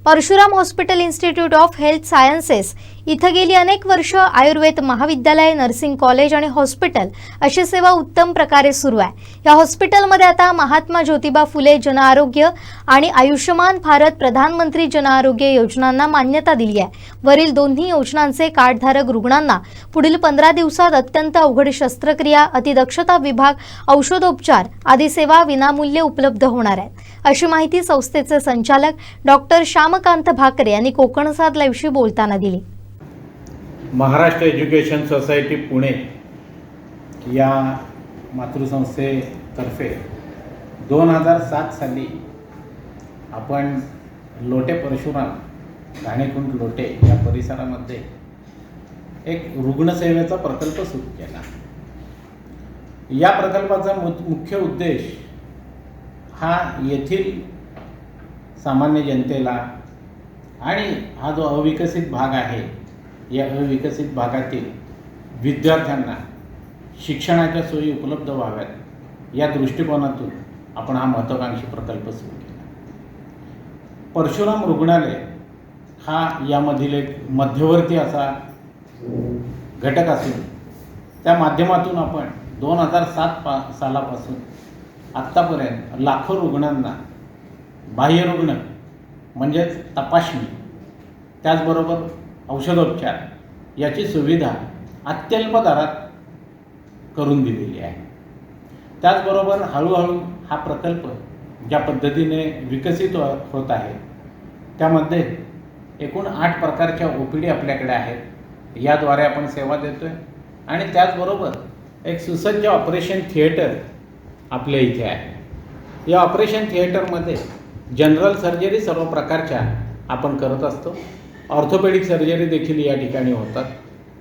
Parshuram hospital institute of health sciences इथं गेली अनेक वर्ष आयुर्वेद महाविद्यालय, नर्सिंग कॉलेज आणि हॉस्पिटल अशी सेवा उत्तम प्रकारे सुरू आहे। या हॉस्पिटलमध्ये आता महात्मा ज्योतिबा फुले जन आरोग्य आणि आयुष्यमान भारत प्रधानमंत्री जन आरोग्य योजनांना मान्यता दिली आहे। वरील दोन्ही योजनांचे कार्डधारक रुग्णांना पुढील 15 दिवसात अत्यंत अवघड शस्त्रक्रिया, अतिदक्षता विभाग, औषधोपचार आदी सेवा विनामूल्य उपलब्ध होणार आहेत, अशी माहिती संस्थेचे संचालक डॉक्टर श्यामकांत भाकरे यांनी कोकणसाद लाईव्हशी बोलताना दिली। महाराष्ट्र एज्युकेशन सोसायटी पुणे या मातृसंस्थेतर्फे 2007 साली आपण लोटे परशुराम घाणेकुंड लोटे या परिसरामध्ये एक रुग्णसेवेचा प्रकल्प सुरू केला। या प्रकल्पाचा मुख्य उद्देश हा येथील सामान्य जनतेला आणि हा जो अविकसित भाग आहे या अविकसित भागातील विद्यार्थ्यांना शिक्षणाच्या सोयी उपलब्ध व्हाव्यात या दृष्टिकोनातून आपण हा महत्त्वाकांक्षी प्रकल्प सुरू केला। परशुराम रुग्णालय हा यामधील एक मध्यवर्ती असा घटक असून त्या माध्यमातून आपण 2007 सालापासून आत्तापर्यंत लाखो रुग्णांना बाह्यरुग्ण म्हणजेच तपासणी, त्याचबरोबर औषधोपचार याची सुविधा अत्यल्प दरात करून दिलेली आहे। त्याचबरोबर हळूहळू हा प्रकल्प ज्या पद्धतीने विकसित होत आहे त्यामध्ये एकूण 8 प्रकारच्या OPD आपल्याकडे आहेत, याद्वारे आपण सेवा देतो आहे। आणि त्याचबरोबर एक सुसज्ज ऑपरेशन थिएटर आपल्या इथे आहे। या ऑपरेशन थिएटरमध्ये जनरल सर्जरी सर्व प्रकारच्या आपण करत असतो, ऑर्थोपेडिक सर्जरी देखील या ठिकाणी होतात,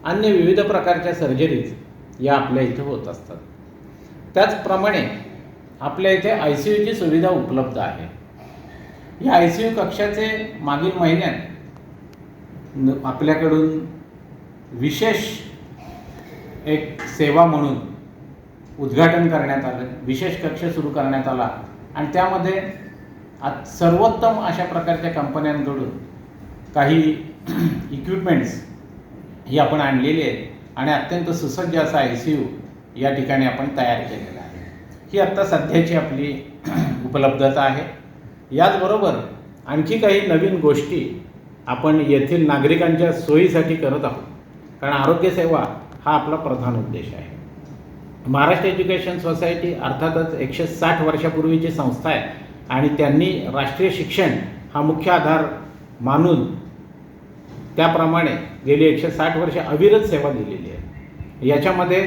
अन्य विविध प्रकारच्या सर्जरीज या आपल्या इथे होत असतात। त्याचप्रमाणे आपल्या इथे ICUची सुविधा उपलब्ध आहे। या ICU कक्षाचे मागील महिन्यात आपल्याकडून विशेष एक सेवा म्हणून उद्घाटन करण्यात आलं, विशेष कक्ष सुरू करण्यात आला आणि त्यामध्ये सर्वोत्तम अशा प्रकारच्या कंपन्यांकडून काही इक्विपमेंट्स ही आपण आणलेली आहेत आणि अत्यंत सुसज्ज असा ICU या ठिकाणी आपण तयार केलेला आहे। ही आत्ता सध्याची आपली उपलब्धता आहे। याचबरोबर आणखी काही नवीन गोष्टी आपण येथील नागरिकांच्या सोयीसाठी करत आहोत, कारण आरोग्यसेवा हा आपला प्रधान उद्देश आहे। महाराष्ट्र एज्युकेशन सोसायटी अर्थातच 160 वर्षापूर्वीची संस्था आहे आणि त्यांनी राष्ट्रीय शिक्षण हा मुख्य आधार मानून त्याप्रमाणे गेली 160 वर्ष अविरत सेवा दिलेली आहे। याच्यामध्ये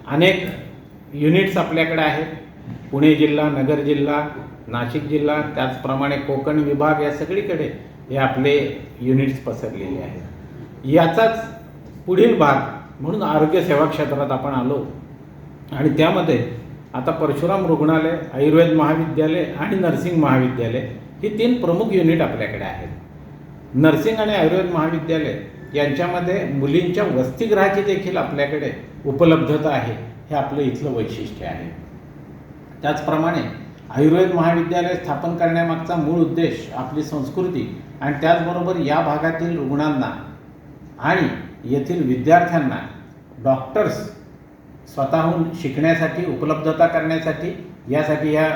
अनेक युनिट्स आपल्याकडे आहेत। पुणे जिल्हा, नगर जिल्हा, नाशिक जिल्हा, त्याचप्रमाणे कोकण विभाग या सगळीकडे हे आपले युनिट्स पसरलेले आहेत। याचाच पुढील भाग म्हणून आरोग्य सेवा क्षेत्रात आपण आलो आणि त्यामध्ये आता परशुराम रुग्णालय, आयुर्वेद महाविद्यालय आणि नर्सिंग महाविद्यालय ही 3 प्रमुख युनिट आपल्याकडे आहेत। नर्सिंग आणि आयुर्वेद महाविद्यालय यांच्यामध्ये मुलींच्या वसतिगृहाची देखील आपल्याकडे उपलब्धता आहे, हे आपलं इथलं वैशिष्ट्य आहे। त्याचप्रमाणे आयुर्वेद महाविद्यालय स्थापन करण्यामागचा मूळ उद्देश आपली संस्कृती आणि त्याचबरोबर या भागातील रुग्णांना आणि येथील विद्यार्थ्यांना डॉक्टर्स स्वतःहून शिकण्यासाठी उपलब्धता करण्यासाठी यासाठी या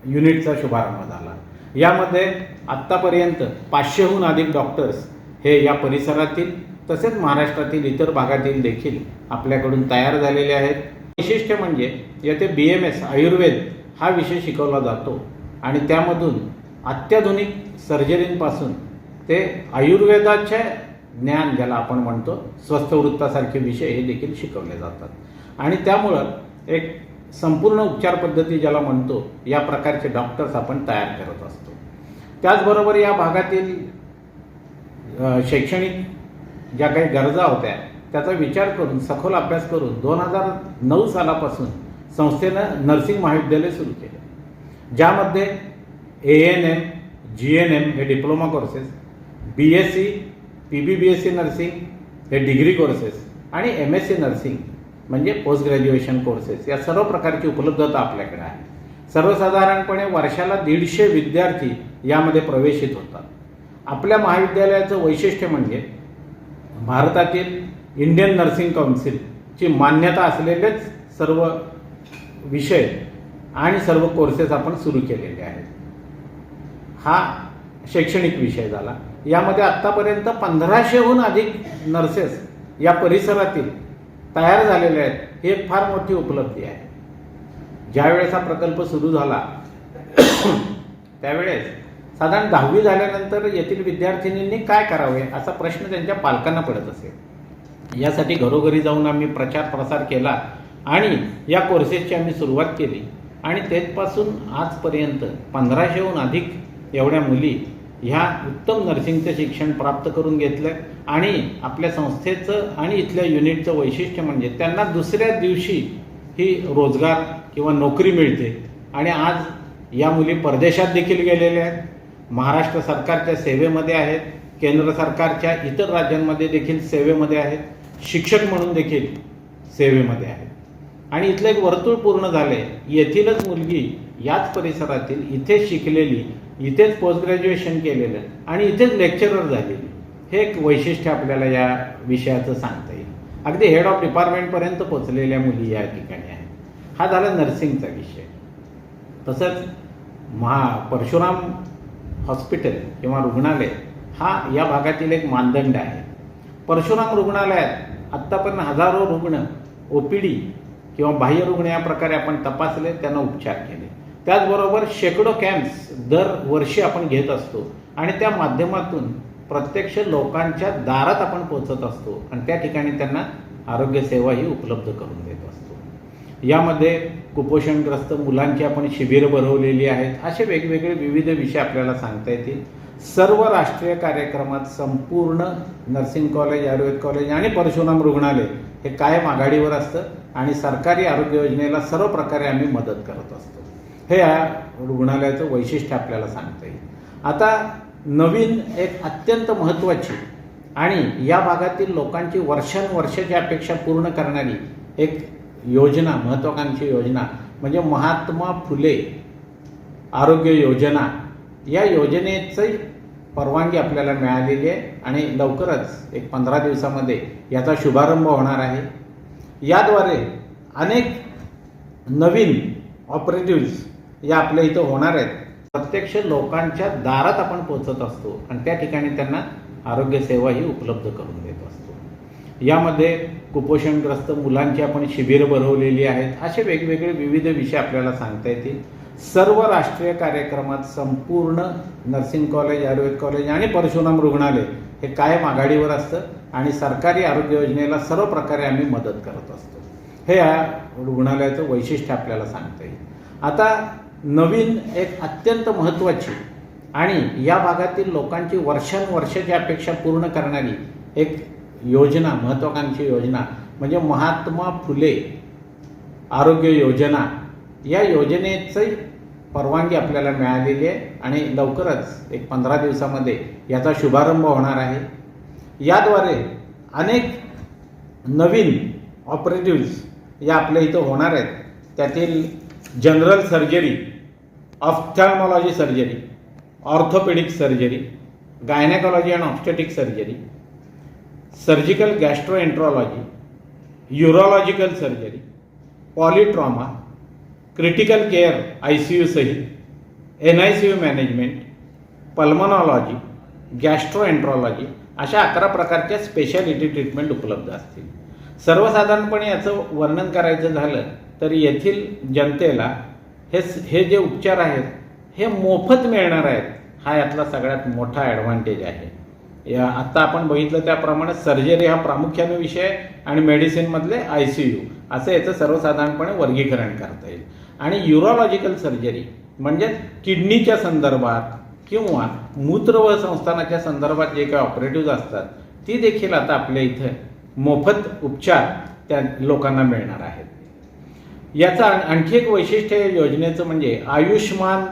युनिटचा शुभारंभ झाला। यामध्ये आत्तापर्यंत 500हून अधिक डॉक्टर्स हे या परिसरातील तसेच महाराष्ट्रातील इतर भागातील देखील आपल्याकडून तयार झालेले आहेत। विशिष्ट म्हणजे येथे BMS आयुर्वेद हा विषय शिकवला जातो आणि त्यामधून अत्याधुनिक सर्जरींपासून ते आयुर्वेदाचे ज्ञान ज्याला आपण म्हणतो स्वस्थवृत्तासारखे विषय हे देखील शिकवले जातात आणि त्यामुळं एक संपूर्ण उपचार पद्धती ज्याला म्हणतो या प्रकारचे डॉक्टर्स आपण तयार करत असतो। त्याचबरोबर या भागातील शैक्षणिक ज्या काही गरजा होत्या त्याचा विचार करून सखोल अभ्यास करून 2009 सालापासून संस्थेनं नर्सिंग महाविद्यालय सुरू केले, ज्यामध्ये ANM, GNM हे diploma courses, BSc, PBBSc nursing हे डिग्री कोर्सेस आणि MSc नर्सिंग म्हणजे पोस्ट ग्रॅज्युएशन कोर्सेस या सर्व प्रकारची उपलब्धता आपल्याकडे आहे। सर्वसाधारणपणे वर्षाला 150 विद्यार्थी यामध्ये प्रवेशित होतात आपल्या महाविद्यालयाचं वैशिष्ट्य म्हणजे भारतातील इंडियन नर्सिंग काउन्सिलची मान्यता असलेलेच सर्व विषय आणि सर्व कोर्सेस आपण सुरू केलेले आहेत. हा शैक्षणिक विषय झाला. यामध्ये आत्तापर्यंत 1500हून अधिक नर्सेस या परिसरातील तयार झालेले आहेत. ही एक फार मोठी उपलब्धी आहे. ज्यावेळेस हा प्रकल्प सुरू झाला त्यावेळेस साधारण 10वी झाल्यानंतर येथील विद्यार्थिनींनी काय करावे असा प्रश्न त्यांच्या पालकांना पडत असेल. यासाठी घरोघरी जाऊन आम्ही प्रचार प्रसार केला आणि या कोर्सेसची आम्ही सुरुवात केली आणि तेथपासून आजपर्यंत 1500हून अधिक एवढ्या मुली ह्या उत्तम नर्सिंगचं शिक्षण प्राप्त करून घेतलं. आणि आपल्या संस्थेचं आणि इथल्या युनिटचं वैशिष्ट्य म्हणजे त्यांना दुसऱ्या दिवशी ही रोजगार किंवा नोकरी मिळते. आणि आज या मुली परदेशात देखील गेलेल्या आहेत, महाराष्ट्र सरकारच्या सेवेमध्ये आहेत, केंद्र सरकारच्या इतर राज्यांमध्ये देखील सेवेमध्ये आहेत, शिक्षक म्हणून देखील सेवेमध्ये आहेत. आणि इथलं एक वर्तुळ पूर्ण झाले. येथीलच मुलगी याच परिसरातील इथेच शिकलेली, इथेच पोस्ट ग्रॅज्युएशन केलेलं आणि इथेच लेक्चरर झालेली, हे एक वैशिष्ट्य आपल्याला या विषयाचं सांगता येईल. अगदी हेड ऑफ डिपार्टमेंटपर्यंत पोचलेल्या मुली या ठिकाणी आहेत. हा झाला नर्सिंगचा विषय. तसंच परशुराम हॉस्पिटल किंवा रुग्णालय हा या भागातील एक मानदंड आहे. परशुराम रुग्णालयात आत्तापर्यंत हजारो रुग्ण OPD किंवा बाह्य रुग्ण या प्रकारे आपण तपासले, त्यांना उपचार केले. त्याचबरोबर शेकडो कॅम्प्स दरवर्षी आपण घेत असतो आणि त्या माध्यमातून प्रत्यक्ष लोकांच्या दारात आपण पोहोचत असतो आणि त्या ठिकाणी त्यांना आरोग्यसेवाही उपलब्ध करून देत असतो. यामध्ये कुपोषणग्रस्त मुलांची आपण शिबिरं भरवलेली आहेत. असे वेगवेगळे विविध विषय आपल्याला सांगता येतील. सर्व राष्ट्रीय कार्यक्रमात संपूर्ण नर्सिंग कॉलेज, आयुर्वेद कॉलेज आणि परशुराम रुग्णालय हे कायम आघाडीवर असतं आणि सरकारी आरोग्य योजनेला सर्व प्रकारे आम्ही मदत करत असतो. हे या रुग्णालयाचं वैशिष्ट्य आपल्याला सांगता येईल. आता नवीन एक अत्यंत महत्त्वाची आणि या भागातील लोकांची वर्षानुवर्षाची अपेक्षा पूर्ण करणारी एक योजना, महत्त्वाकांक्षी योजना म्हणजे महात्मा फुले आरोग्य योजना. या योजनेची परवानगी आपल्याला मिळालेली आहे आणि लवकरच एक 15 दिवसामध्ये याचा शुभारंभ होणार आहे. याद्वारे अनेक नवीन ऑपरेटिव्स या आपल्या इथं होणार आहेत. प्रत्यक्ष लोकांच्या दारात आपण पोहोचत असतो आणि त्या ठिकाणी त्यांना आरोग्यसेवाही उपलब्ध करून देत असतो. यामध्ये कुपोषणग्रस्त मुलांची आपण शिबिरं भरवलेली आहेत. असे वेगवेगळे विविध विषय आपल्याला सांगता येतील. सर्व राष्ट्रीय कार्यक्रमात संपूर्ण नर्सिंग कॉलेज, आयुर्वेद कॉलेज आणि परशुराम रुग्णालय हे कायम आघाडीवर असतं आणि सरकारी आरोग्य योजनेला सर्व प्रकारे आम्ही मदत करत असतो. हे या रुग्णालयाचं वैशिष्ट्य आपल्याला सांगता येईल. आता नवीन एक अत्यंत महत्त्वाची आणि या भागातील लोकांची वर्षानुवर्षाची अपेक्षा पूर्ण करणारी एक योजना, महत्त्वाकांक्षी योजना म्हणजे महात्मा फुले आरोग्य योजना. या योजनेची परवानगी आपल्याला मिळालेली आहे आणि लवकरच एक 15 दिवसामध्ये याचा शुभारंभ होणार आहे. याद्वारे अनेक नवीन ऑपरेटिव्स या आपल्या इथं होणार आहेत. त्यातील general surgery, ophthalmology surgery, orthopaedic surgery, gynaecology and obstetric surgery, surgical gastroenterology, urological surgery, polytrauma, critical care ICU सहित, NICU मॅनेजमेंट, पल्मोनॉलॉजी, गॅस्ट्रोएंट्रोलॉजी अशा 11 प्रकारच्या स्पेशालिटी ट्रीटमेंट उपलब्ध असतील. सर्वसाधारणपणे याचं वर्णन करायचं झालं तर येथील जनतेला हे जे उपचार आहेत हे मोफत मिळणार आहेत. हा यातला सगळ्यात मोठा ॲडव्हान्टेज आहे. आत्ता आपण बघितलं त्याप्रमाणे सर्जरी हा प्रामुख्याने विषय आहे आणि मेडिसिनमधले ICU असं याचं सर्वसाधारणपणे वर्गीकरण करता येईल. आणि यूरोलॉजिकल सर्जरी म्हणजे किडनीच्या संदर्भात किंवा मूत्र व संस्थानाच्या संदर्भात जे काही ऑपरेटिव्ह असतात ती देखील आता आपल्या इथं मोफत उपचार त्या लोकांना मिळणार आहेत. याचा आणखी एक वैशिष्ट्य या योजनेचं म्हणजे आयुष्मान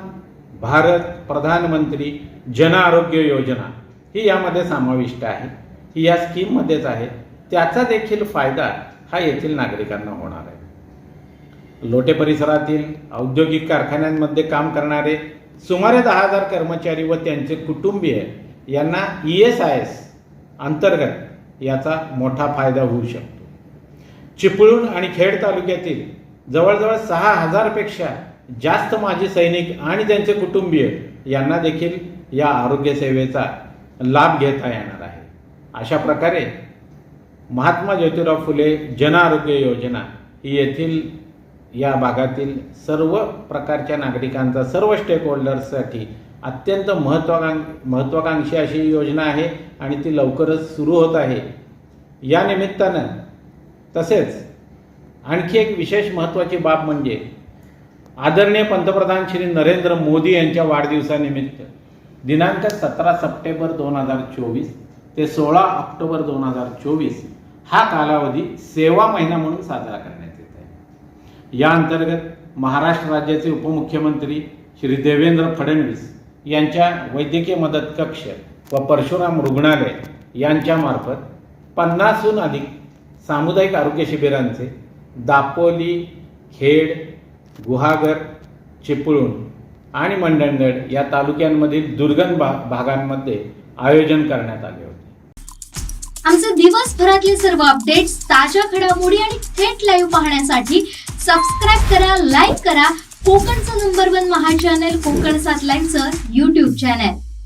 भारत प्रधानमंत्री जन आरोग्य योजना ही यामध्ये समाविष्ट आहे. ही या स्कीममध्येच आहे. त्याचा देखील फायदा हा येथील नागरिकांना होणार आहे. लोटे परिसरातील औद्योगिक कारखान्यांमध्ये काम करणारे सुमारे 10,000 कर्मचारी व त्यांचे कुटुंबीय यांना ESIS अंतर्गत याचा मोठा फायदा होऊ शकतो. चिपळूण आणि खेड तालुक्यातील जवळजवळ 6,000पेक्षा जास्त माजी सैनिक आणि त्यांचे कुटुंबीय यांना देखील या आरोग्य सेवेचा लाभ घेता येणार आहे. अशा प्रकारे महात्मा ज्योतिराव फुले जन आरोग्य योजना ही येथील या भागातील सर्व प्रकारच्या नागरिकांचा, सर्व स्टेक होल्डर्ससाठी अत्यंत महत्त्वाकांक्षी अशी योजना आहे आणि ती लवकरच सुरू होत आहे. या निमित्तानं तसेच आणखी एक विशेष महत्त्वाची बाब म्हणजे आदरणीय पंतप्रधान श्री नरेंद्र मोदी यांच्या वाढदिवसानिमित्त दिनांक 17 सप्टेंबर 2024 ते 16 ऑक्टोबर 2024 हा कालावधी सेवा महिना म्हणून साजरा करण्यात येत आहे. या अंतर्गत महाराष्ट्र राज्याचे उपमुख्यमंत्री श्री देवेंद्र फडणवीस यांच्या वैद्यकीय मदत कक्ष व परशुराम रुग्णालय यांच्यामार्फत 50हून अधिक सामुदायिक आरोग्य शिबिरांचे दापोली, खेड, गुहागर, चिपळूण आणि मंडणगड या तालुक्यांमधील दुर्गम भागांमध्ये आयोजन करण्यात आले होते. आमचे दिवसभरातले सर्व अपडेट्स, ताज्या घडामोडी आणि थेट लाईव्ह पाहण्यासाठी सबस्क्राईब करा, लाईक करा कोकणचं नंबर 1 महा चॅनल कोकण 7 लाईव्हचं YouTube चॅनल.